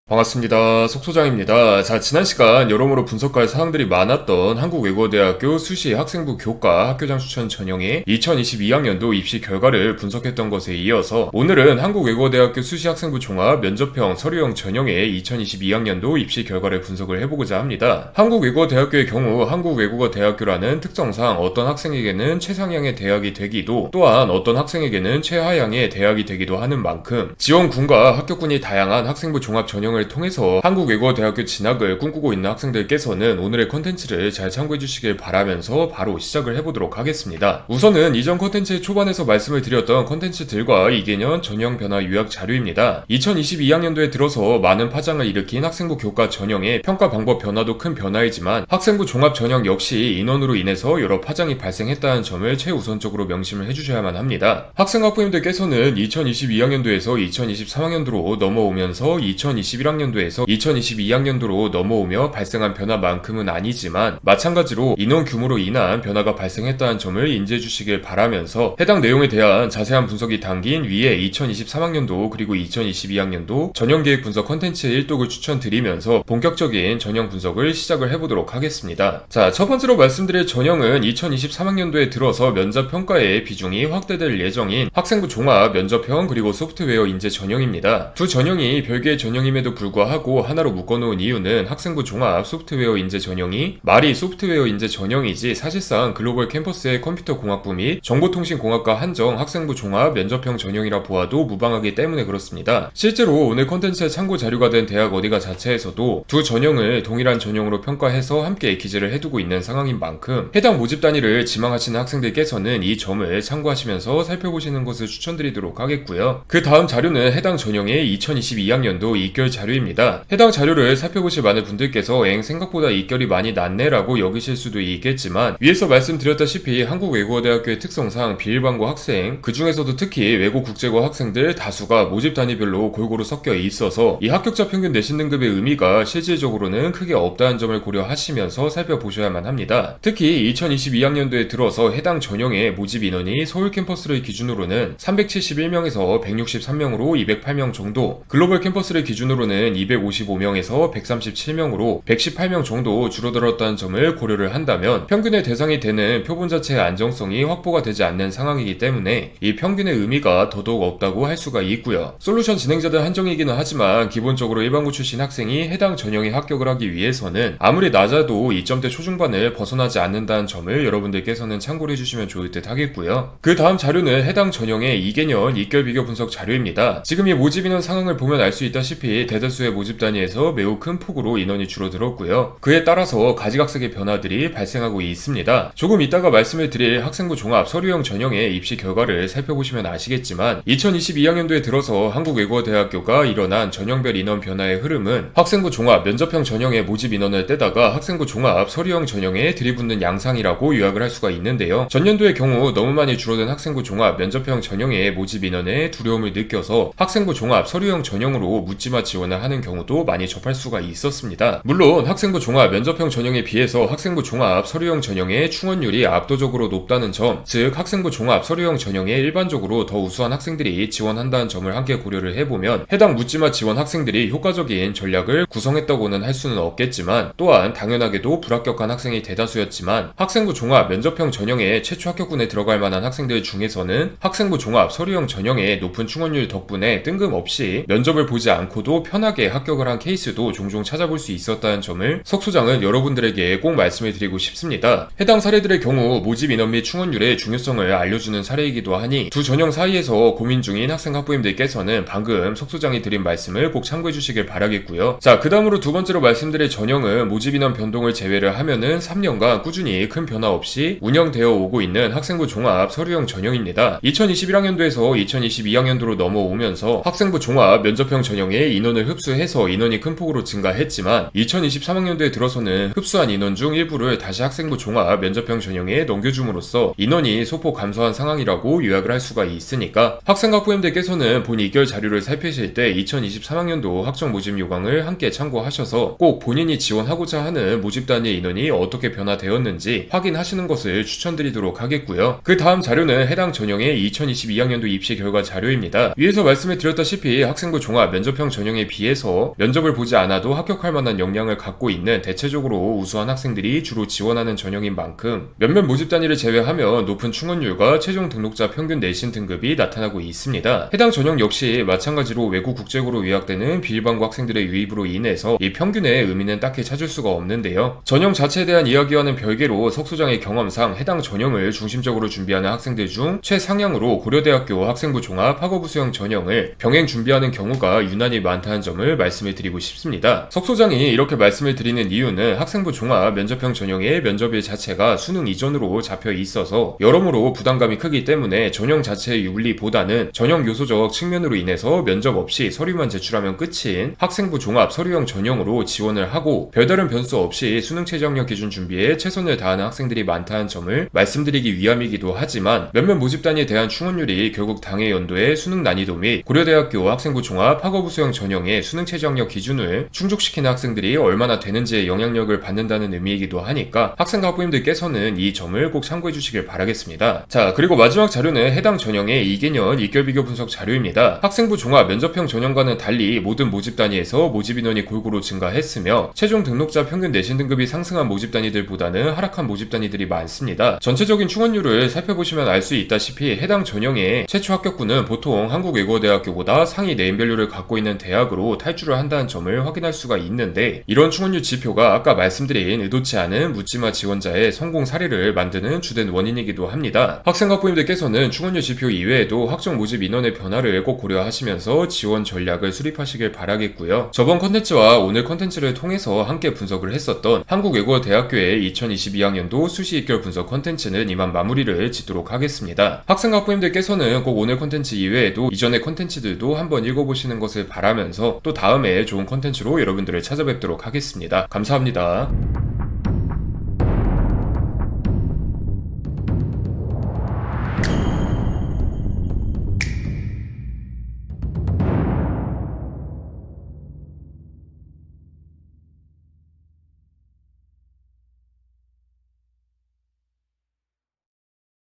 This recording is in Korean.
반갑습니다. 속소장입니다. 자, 지난 시간 여러모로 분석할 사항들이 많았던 한국외국어대학교 수시 학생부 교과 학교장 추천 전형의 2022학년도 입시 결과를 분석했던 것에 이어서 오늘은 한국외국어대학교 수시 학생부 종합 면접형 서류형 전형의 2022학년도 입시 결과를 분석을 해보고자 합니다. 한국외국어대학교의 경우 한국외국어대학교라는 특성상 어떤 학생에게는 최상향의 대학이 되기도 또한 어떤 학생에게는 최하향의 대학이 되기도 하는 만큼 지원군과 합격군이 다양한 학생부 종합 전형을 통해서 한국외국어대학교 진학을 꿈꾸고 있는 학생들께서는 오늘의 컨텐츠를 잘 참고해 주시길 바라면서 바로 시작을 해보도록 하겠습니다. 우선은 이전 컨텐츠의 초반에서 말씀을 드렸던 컨텐츠들과 2개년 전형 변화 요약 자료입니다. 2022학년도에 들어서 많은 파장을 일으킨 학생부 교과 전형의 평가 방법 변화도 큰 변화이지만 학생부 종합 전형 역시 인원으로 인해서 여러 파장이 발생했다는 점을 최우선적으로 명심을 해주셔야만 합니다. 학생학부님들께서는 2022학년도에서 2023학년도로 넘어오면서 2021학년도에서 2022학년도로 넘어오며 발생한 변화만큼은 아니지만 마찬가지로 인원 규모로 인한 변화가 발생했다는 점을 인지해 주시길 바라면서 해당 내용에 대한 자세한 분석이 담긴 위에 2023학년도 그리고 2022학년도 전형계획 분석 컨텐츠 1독을 추천드리면서 본격적인 전형 분석을 시작을 해보도록 하겠습니다. 자, 첫 번째로 말씀드릴 전형은 2023학년도에 들어서 면접 평가의 비중이 확대될 예정인 학생부 종합 면접형 그리고 소프트웨어 인재 전형입니다. 두 전형이 별개의 전형임에도 불구하고 하나로 묶어놓은 이유는 학생부 종합 소프트웨어 인재 전형이 말이 소프트웨어 인재 전형이지 사실상 글로벌 캠퍼스의 컴퓨터공학부 및 정보통신공학과 한정 학생부 종합 면접형 전형이라 보아도 무방하기 때문에 그렇습니다. 실제로 오늘 컨텐츠의 참고 자료가 된 대학 어디가 자체에서도 두 전형을 동일한 전형으로 평가해서 함께 기재를 해두고 있는 상황인 만큼 해당 모집 단위를 지망하시는 학생들께서는 이 점을 참고하시면서 살펴보시는 것을 추천드리도록 하겠고요. 그 다음 자료는 해당 전형의 2022학년도 입결 자료입니다. 해당 자료를 살펴보실 많은 분들께서 생각보다 입결이 많이 낮네라고 여기실 수도 있겠지만 위에서 말씀드렸다시피 한국외국어대학교의 특성상 비일반고 학생 그 중에서도 특히 외국 국제고 학생들 다수가 모집 단위별로 골고루 섞여 있어서 이 합격자 평균 내신 등급의 의미가 실질적으로는 크게 없다는 점을 고려하시면서 살펴보셔야만 합니다. 특히 2022학년도에 들어서 해당 전형의 모집 인원이 서울 캠퍼스를 기준으로는 371명에서 163명으로 208명 정도, 글로벌 캠퍼스를 기준으로는 255명에서 137명으로 118명 정도 줄어들었다는 점을 고려를 한다면 평균의 대상이 되는 표본 자체의 안정성이 확보가 되지 않는 상황이기 때문에 이 평균의 의미가 더더욱 없다고 할 수가 있고요. 솔루션 진행자들 한정이기는 하지만 기본적으로 일반고 출신 학생이 해당 전형에 합격을 하기 위해서는 아무리 낮아도 2점대 초중반을 벗어나지 않는다는 점을 여러분들께서는 참고를 해주시면 좋을 듯 하겠고요. 그 다음 자료는 해당 전형의 2개년 입결 비교 분석 자료입니다. 지금 이 모집 인원 상황을 보면 알 수 있다시피 대다수의 모집 단위에서 매우 큰 폭으로 인원이 줄어들었고요. 그에 따라서 가지각색의 변화들이 발생하고 있습니다. 조금 이따가 말씀을 드릴 학생부 종합 서류형 전형의 입시 결과를 살펴보시면 아시겠지만 2022학년도에 들어서 한국외국어대학교가 일어난 전형별 인원 변화의 흐름은 학생부 종합 면접형 전형의 모집 인원을 떼다가 학생부 종합 서류형 전형에 들이붓는 양상이라고 요약을 할 수가 있는데요. 전년도의 경우 너무 많이 줄어든 학생부 종합 면접형 전형의 모집 인원에 두려움을 느껴서 학생부 종합 서류형 전형으로 묻지마 지원을 하는 경우도 많이 접할 수가 있었습니다. 물론 학생부 종합 면접형 전형에 비해서 학생부 종합 서류형 전형의 충원율이 압도적으로 높다는 점, 즉 학생부 종합 서류형 전형에 일반적으로 더 우수한 학생들이 지원한다는 점을 함께 고려를 해보면 해당 묻지마 지원 학생들이 효과적인 전략을 구성했다고는 할 수는 없겠지만 또한 당연하게도 불합격한 학생이 대다수였지만 학생부 종합 면접형 전형에 최초 합격군에 들어갈 만한 학생들 중에서는 학생부 종합 서류형 전형의 높은 충원율 덕분에 뜬금없이 면접을 보지 않고도 편하게 합격을 한 케이스도 종종 찾아볼 수 있었다는 점을 석 소장은 여러분들에게 꼭 말씀을 드리고 싶습니다. 해당 사례들의 경우 모집 인원 및 충원율의 중요성을 알려주는 사례이기도 하니 두 전형 사이에서 고민 중인 학생 학부님들께서는 방금 석 소장이 드린 말씀을 꼭 참고해 주시길 바라겠고요. 자, 그 다음으로 두 번째로 말씀드릴 전형은 모집 인원 변동을 제외를 하면은 3년간 꾸준히 큰 변화 없이 운영되어 오고 있는 학생부 종합 서류형 전형입니다. 2021학년도에서 2022학년도로 넘어오면서 학생부 종합 면접형 전형의 인원을 흡수해서 인원이 큰 폭으로 증가했지만 2023학년도에 들어서는 흡수한 인원 중 일부를 다시 학생부 종합 면접형 전형에 넘겨줌으로써 인원이 소폭 감소한 상황이라고 요약을 할 수가 있으니까 학생학부님들께서는 본 입결 자료를 살피실 때 2023학년도 학점 모집 요강을 함께 참고하셔서 꼭 본인이 지원하고자 하는 모집 단위 인원이 어떻게 변화되었는지 확인하시는 것을 추천드리도록 하겠고요. 그 다음 자료는 해당 전형의 2022학년도 입시 결과 자료입니다. 위에서 말씀을 드렸다시피 학생부 종합 면접형 전형에 비해서 면접을 보지 않아도 합격할 만한 역량을 갖고 있는 대체적으로 우수한 학생들이 주로 지원하는 전형인 만큼 몇몇 모집 단위를 제외하면 높은 충원율과 최종 등록자 평균 내신 등급이 나타나고 있습니다. 해당 전형 역시 마찬가지로 외국 국제고로 유학되는 비일반고 학생들의 유입으로 인해서 이 평균의 의미는 딱히 찾을 수가 없는데요. 전형 자체에 대한 이야기와는 별개로 석소장의 경험상 해당 전형을 중심적으로 준비하는 학생들 중 최상향으로 고려대학교 학생부 종합 학업부 수형 전형을 병행 준비하는 경우가 유난히 많다는 점을 말씀을 드리고 싶습니다. 석소장이 이렇게 말씀을 드리는 이유는 학생부 종합 면접형 전형의 면접일 자체가 수능 이전으로 잡혀 있어서 여러모로 부담감이 크기 때문에 전형 자체의 윤리보다는 전형 요소적 측면으로 인해서 면접 없이 서류만 제출하면 끝인 학생부 종합 서류형 전형으로 지원을 하고 별다른 변수 없이 수능 최저학력 기준 준비에 최선을 다하는 학생들이 많다는 점을 말씀드리기 위함이기도 하지만 몇몇 모집단에 대한 충원율이 결국 당해 연도의 수능 난이도 및 고려대학교 학생부 종합 학업부 수형 전형의 수능 최저학력 기준을 충족시키는 학생들이 얼마나 되는지에 영향력을 받는다는 의미이기도 하니까 학생과 학부모님들께서는 이 점을 꼭 참고해 주시길 바라겠습니다. 자, 그리고 마지막 자료는 해당 전형의 2개년 입결비교 분석 자료입니다. 학생부 종합 면접형 전형과는 달리 모든 모집 단위에서 모집 인원이 골고루 증가했으며 최종 등록자 평균 내신 등급이 상승한 모집 단위들보다는 하락한 모집 단위들이 많습니다. 전체적인 충원율을 살펴보시면 알 수 있다시피 해당 전형의 최초 합격군은 보통 한국외국어대학교보다 상위 네임밸류를 갖고 있는 대학으로 탈주를 한다는 점을 확인할 수가 있는데 이런 충원율 지표가 아까 말씀드린 의도치 않은 묻지마 지원자의 성공 사례를 만드는 주된 원인이기도 합니다. 학생 학부모님들께서는 충원율 지표 이외에도 학종 모집 인원의 변화를 꼭 고려하시면서 지원 전략을 수립하시길 바라겠고요. 저번 컨텐츠와 오늘 컨텐츠를 통해서 함께 분석을 했었던 한국외국어대학교의 2022학년도 수시 입결 분석 컨텐츠는 이만 마무리를 짓도록 하겠습니다. 학생 학부모님들께서는 꼭 오늘 컨텐츠 이외에도 이전의 컨텐츠들도 한번 읽어보시는 것을 바라면서 또 다음에 좋은 컨텐츠로 여러분들을 찾아뵙도록 하겠습니다. 감사합니다.